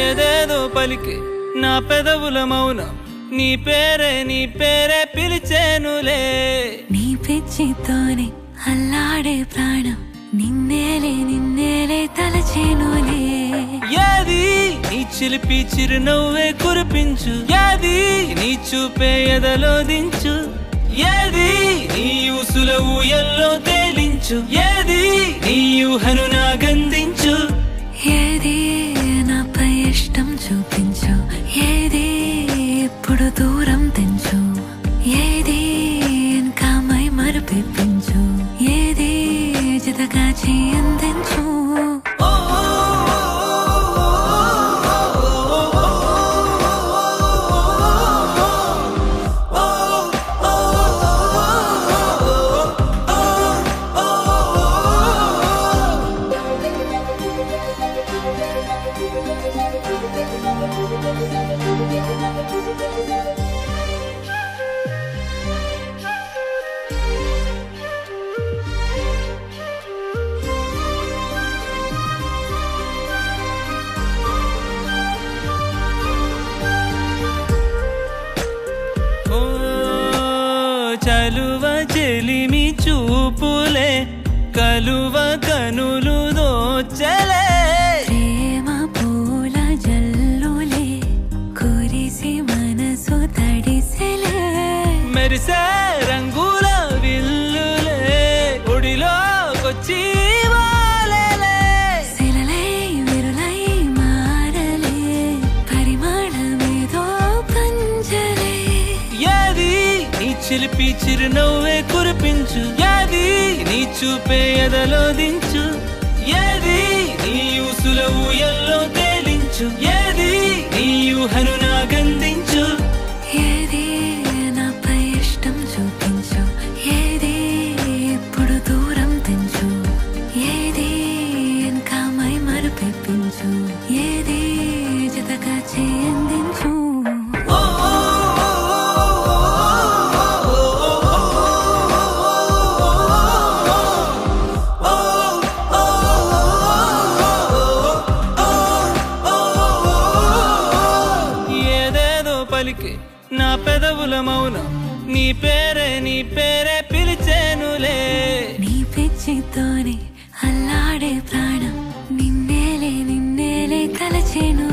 ఏదేదో పలికే నా పెదవుల మౌనం నీ పేరే పిలిచేనులే. నీ పిచ్చితోనే అల్లాడే ప్రాణం నిన్నేలే తలచేనులే. ఏది నీ చిలిపి చిరునవ్వే కురిపించు, ఏది నీ చూపే ఎదలో దించు, ఏది నీ ఊసుల ఊయల్లో తేలించు, ఏది నీ ఊహను నాగందించు. ఏది నాపై ఇష్టం చూపించు, ఏది ఎప్పుడు దూరం తెంచు, ఏది ఇంకా మై మరుపించు, ఏది జతగా అందించు. చలువ చెలిమి చూపులే కలువ కనులు దోచలే. ప్రేమ పూల జల్లులే కురిసి మనసు తడిసెలే. మెరిసే రంగుల విల్లులే ఒడిలోకొచ్చి వాలెలే. శిలలై విరులై మారలే పరిమాణమేదో పంజలే. ఏది నీ చిలిపి చిరునవ్వే కురిపించు, ఏది నీ చూపే ఎదలో దించు, ఏది నీ ఊసుల ఊయల్లో తేలించు, ఏది నీ ఊహను నాగందించు. ఏది నాపై ఇష్టం చూపించు, ఏది ఎప్పుడు దూరం తెంచు, ఏది ఇంకా మై మరుపించు, ఏది జతగా అందించు. ఏదేదో పలికే నా పెదవుల మౌనం నీ పేరే పిలిచేనులే. నీ పిచ్చితోనే అల్లాడే ప్రాణం నిన్నేలే తలచేను.